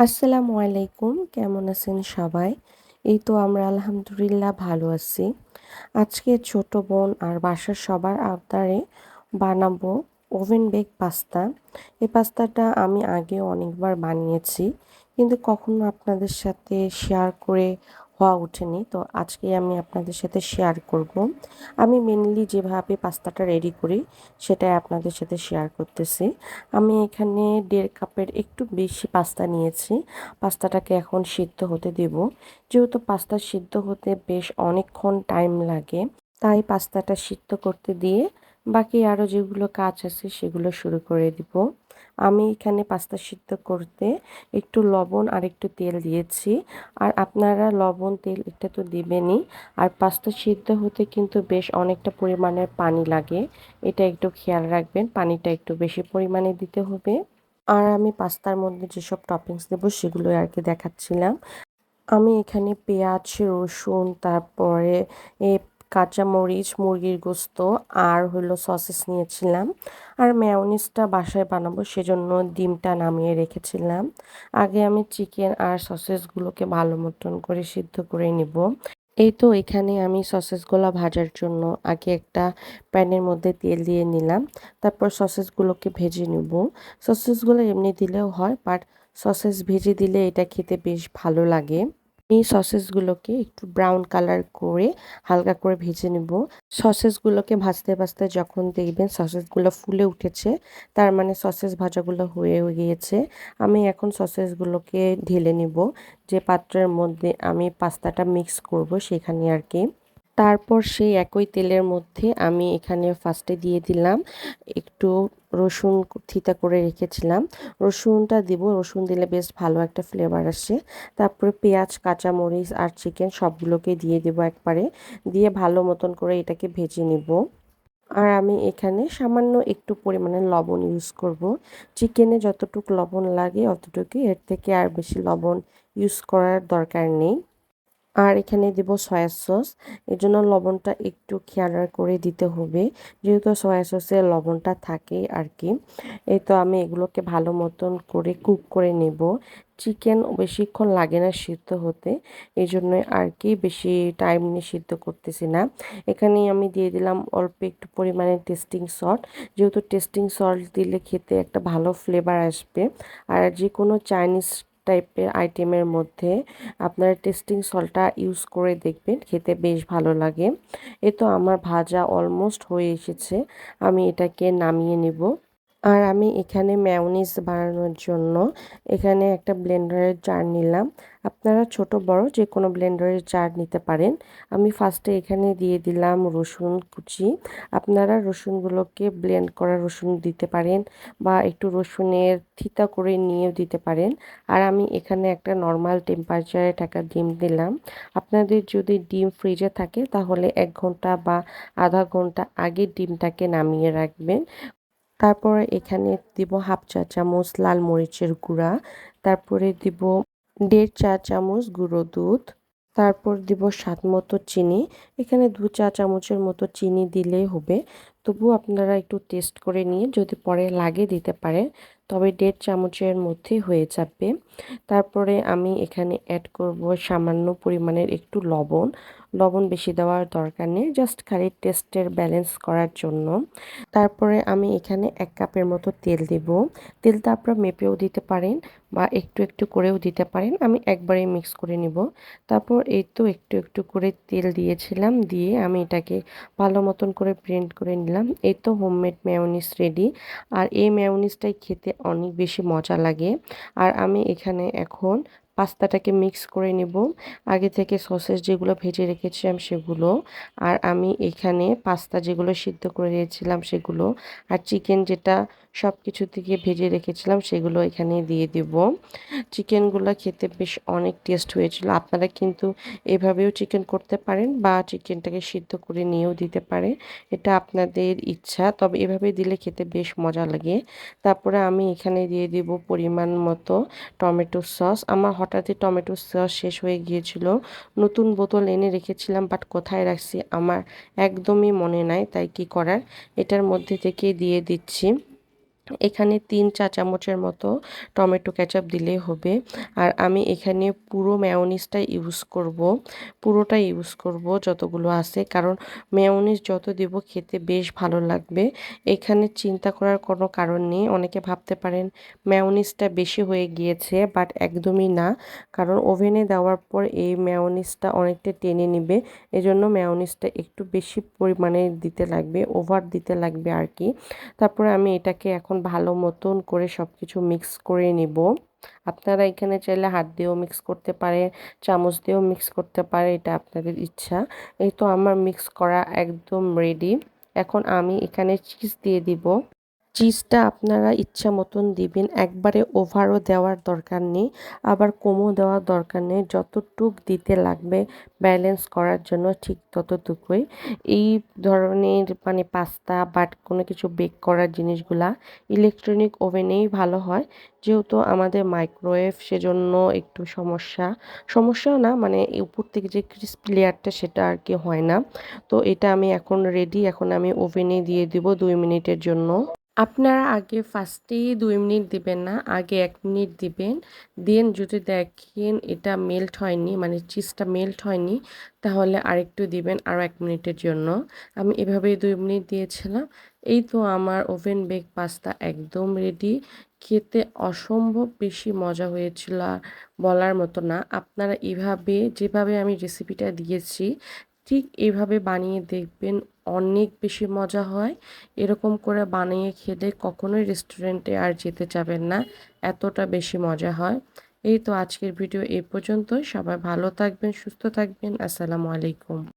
আসসালামু আলাইকুম। কেমন আছেন সবাই? এই তো আমরা আলহামদুলিল্লাহ ভালো আছি। আজকে ছোট বোন আর বাসার সবার আবদারে বানাবো ওভেন বেক পাস্তা। এই পাস্তাটা আমি আগেও অনেকবার বানিয়েছি, কিন্তু কখনো আপনাদের সাথে শেয়ার করে হওয়া ওঠেনি। তো আজকে আমি আপনাদের সাথে শেয়ার করব। আমি মেনলি যেভাবে পাস্তাটা রেডি করি সেটাই আপনাদের সাথে শেয়ার করতেছি। আমি এখানে 1.5 কাপের একটু বেশি পাস্তা নিয়েছি। পাস্তাটাকে এখন সিদ্ধ হতে দেব। যেহেতু পাস্তা সিদ্ধ হতে বেশ অনেকক্ষণ টাইম লাগে, তাই পাস্তাটা সিদ্ধ করতে দিয়ে বাকি আরও যেগুলো কাজ আছে সেগুলো শুরু করে দিব। আমি এখানে পাস্তা সিদ্ধ করতে একটু লবণ আর একটু তেল দিয়েছি। আর আপনারা লবণ তেল এটা তো দিবেনই। আর পাস্তা সিদ্ধ হতে কিন্তু বেশ অনেকটা পরিমাণের পানি লাগে, এটা একটু খেয়াল রাখবেন, পানিটা একটু বেশি পরিমাণে দিতে হবে। আর আমি পাস্তার মধ্যে যেসব টপিংস দেবো সেগুলোই আর কি দেখাচ্ছিলাম। আমি এখানে পেঁয়াজ, রসুন, তারপরে এ কাঁচামরিচ, মুরগির গোস্ত আর হলো সসেস নিয়েছিলাম। আর মেয়োনিজটা বাসায় বানাবো সেজন্য ডিমটা নামিয়ে রেখেছিলাম। আগে আমি চিকেন আর সসেসগুলোকে ভালো মতন করে সিদ্ধ করে নিব। এই তো এখানে আমি সসেসগুলো ভাজার জন্য আগে একটা প্যানের মধ্যে তেল দিয়ে নিলাম। তারপর সসেসগুলোকে ভেজে নিব। সসেসগুলো এমনি দিলেও হয়, বাট সসেস ভেজে দিলে এটা খেতে বেশ ভালো লাগে। এই সসেসগুলোকে একটু ব্রাউন কালার করে হালকা করে ভেজে নেব। সসেসগুলোকে ভাজতে ভাজতে যখন দেখবেন সসেসগুলো ফুলে উঠেছে, তার মানে সসেস ভাজাগুলো হয়ে গিয়েছে। আমি এখন সসেসগুলোকে ঢেলে নিব যে পাত্রের মধ্যে আমি পাস্তাটা মিক্স করব সেখানে আর কি। তারপর সেই একই তেলের মধ্যে আমি এখানে ফার্স্টে দিয়ে দিলাম একটু রসুন থিতা করে রেখেছিলাম। রসুনটা দিব, রসুন দিলে বেশ ভালো একটা ফ্লেভার আসে। তারপরে পেঁয়াজ, কাঁচামরিচ আর চিকেন সবগুলোকে দিয়ে দেব একবারে, দিয়ে ভালো মতন করে এটাকে ভেজে নিব। আর আমি এখানে সামান্য একটু পরিমাণে লবণ ইউজ করব। চিকেনে যতটুকু লবণ লাগে অতটুকুই, এর থেকে আর বেশি লবণ ইউজ করার দরকার নেই। আর এখানে দিব সয়া সস। এর জন্য লবণটা একটু খেয়াল করে দিতে হবে, যেহেতু সয়া সসে লবণটা থাকে আর কি। এই তো আমি এগুলোকে ভালো মতন করে কুক করে নেব। চিকেন বেশিক্ষণ লাগে না সিদ্ধ হতে, এই জন্যই আর কি বেশি টাইম নিয়ে সিদ্ধ করতেছি না। এখানে আমি দিয়ে দিলাম অল্প একটু পরিমাণে টেস্টিং সল্ট, যেহেতু টেস্টিং সল্ট দিলে খেতে একটা ভালো ফ্লেভার আসবে। আর যে কোনো চাইনিজ টাইপের আইটেমের মধ্যে আপনারা টেস্টিং সল্টটা ইউজ করে দেখবেন, খেতে বেশ ভালো লাগে। এ তো আমার ভাজা অলমোস্ট হয়ে এসেছে, আমি এটাকে নামিয়ে নিব। আর আমি এখানে মেয়োনিজ বানানোর জন্য এখানে একটা ব্লেন্ডারের জার নিলাম। আপনারা ছোট বড় যে কোনো ব্লেন্ডারের জার নিতে পারেন। আমি ফার্স্টে এখানে দিয়ে দিলাম রসুন কুচি। আপনারা রসুনগুলোকে ব্লেন্ড করা রসুন দিতে পারেন, বা একটু রসুনের থিতা করে নিয়েও দিতে পারেন। আর আমি এখানে একটা নর্মাল টেম্পারেচারে থাকা ডিম দিলাম। আপনাদের যদি ডিম ফ্রিজে থাকে তাহলে 1 ঘন্টা বা আধা ঘন্টা আগে ডিমটাকে নামিয়ে রাখবেন। তারপরে এখানে দিব হাফ চা চামচ লাল মরিচের গুঁড়া। তারপরে দিব 1.5 চা চামচ গুঁড়ো দুধ। তারপর দিব স্বাদ মতো চিনি। এখানে 2 চা চামচের মতো চিনি দিলেই হবে। তবুও আপনারা একটু টেস্ট করে নিয়ে যদি পরে লাগে দিতে পারেন, তবে 1.5 চামচের মধ্যে হয়ে যাবে। তারপরে আমি এখানে অ্যাড করব সামান্য পরিমাণের একটু লবণ। লবণ বেশি দেওয়ার দরকার নেই, জাস্ট খালি টেস্টের ব্যালেন্স করার জন্য। তারপরে আমি এখানে 1 কাপের মতো তেল দেব। তেলটা আপনারা মেপেও দিতে পারেন বা একটু একটু করেও দিতে পারেন। আমি একবারেই মিক্স করে নিব। তারপর এই তো একটু একটু করে তেল দিয়েছিলাম, দিয়ে আমি এটাকে ভালো মতন করে ব্লেন্ড করে নিলাম। এই তো হোমমেড মেয়োনিজ রেডি। আর এই মেয়োনিজটাই খেতে অনেক বেশি মজা লাগে। আর আমি এখানে এখন পাস্তাটাকে মিক্স করে নেব। আগে থেকে সসেস যেগুলো ভেজে রেখেছিলাম সেগুলো, আর আমি এখানে পাস্তা যেগুলো সিদ্ধ করে রেখেছিলাম সেগুলো, আর চিকেন যেটা সব কিছু থেকে ভেজে রেখেছিলাম সেগুলো এখানে দিয়ে দিব। চিকেনগুলো খেতে বেশ অনেক টেস্ট হয়েছিল। আপনারা কিন্তু এভাবেও চিকেন করতে পারেন বা চিকেনটাকে সিদ্ধ করে নিয়েও দিতে পারেন, এটা আপনাদের ইচ্ছা, তবে এভাবে দিলে খেতে বেশ মজা লাগে। তারপরে আমি এখানে দিয়ে দিব পরিমাণ মতো টমেটো সস। আমার হঠাৎই টমেটো সস শেষ হয়ে গিয়েছিল। নতুন বোতল এনে রেখেছিলাম, বাট কোথায় রাখছি আমার একদমই মনে নাই, তাই কি করার, এটার মধ্যে থেকে দিয়ে দিচ্ছি। এখানে 3 চা চামচের মতো টমেটো কেচাপ দিলেই হবে। আর আমি এখানে পুরো মেয়োনিজটা ইউজ করব, পুরোটা ইউজ করব যতগুলো আছে, কারণ মেয়োনিজ যত দেব খেতে বেশ ভালো লাগবে। এখানে চিন্তা করার কোনো কারণ নেই। অনেকে ভাবতে পারেন মেয়োনিজটা বেশি হয়ে গিয়েছে, বাট একদমই না, কারণ ওভেনে দেওয়ার পর এই মেয়োনিজটা অনেকটা টেনে নিবে। এজন্য মেয়োনিজটা একটু বেশি পরিমাণে দিতে লাগবে, ওভার দিতে লাগবে আর কি। তারপরে আমি এটাকে এখন ভালো মতন করে সব কিছু মিক্স করে নিব। আপনারা এখানে চাইলে হাত দিয়েও মিক্স করতে পারেন, চামচ দিয়েও মিক্স করতে পারে, এটা আপনাদের ইচ্ছা। এই তো আমার মিক্স করা একদম রেডি। এখন আমি এখানে চিজ দিয়ে দিব। চিজটা আপনারা ইচ্ছা মতন দিবেন, একবারে ওভারও দেওয়ার দরকার নেই, আবার কমও দেওয়ার দরকার নেই। যতটুক দিতে লাগবে ব্যালেন্স করার জন্য ঠিক ততটুকুই। এই ধরনের মানে পাস্তা বাট কোনো কিছু বেক করার জিনিসগুলা ইলেকট্রনিক ওভেনেই ভালো হয়, যেহেতু আমাদের মাইক্রোওয়েভ সেজন্য একটু সমস্যাও না, মানে উপর থেকে যে ক্রিস্পি লেয়ারটা সেটা আর কি হয় না। তো এটা আমি এখন রেডি, এখন আমি ওভেনে দিয়ে দিব 2 মিনিটের জন্য। আপনারা আগে ফার্স্টেই 2 মিনিট দিবেন না, আগে 1 মিনিট দিবেন। দেন যদি দেখেন এটা মেল্ট হয়নি, মানে চিজটা মেল্ট হয়নি, তাহলে আরেকটু দিবেন আরও 1 মিনিটের জন্য। আমি এভাবেই 2 মিনিট দিয়েছিলাম। এই তো আমার ওভেন বেক পাস্তা একদম রেডি। খেতে অসম্ভব বেশি মজা হয়েছিল, আর বলার মতো না। আপনারা এভাবে, যেভাবে আমি রেসিপিটা দিয়েছি ঠিক এভাবে বানিয়ে দেখবেন, অনেক বেশি মজা হয়। এরকম করে বানিয়ে খেলে কখনোই রেস্টুরেন্টে আর যেতে চাবেন না, এতটা বেশি মজা হয়। এই তো আজকের ভিডিও এই পর্যন্তই। সবাই ভালো থাকবেন, সুস্থ থাকবেন। আসসালামু আলাইকুম।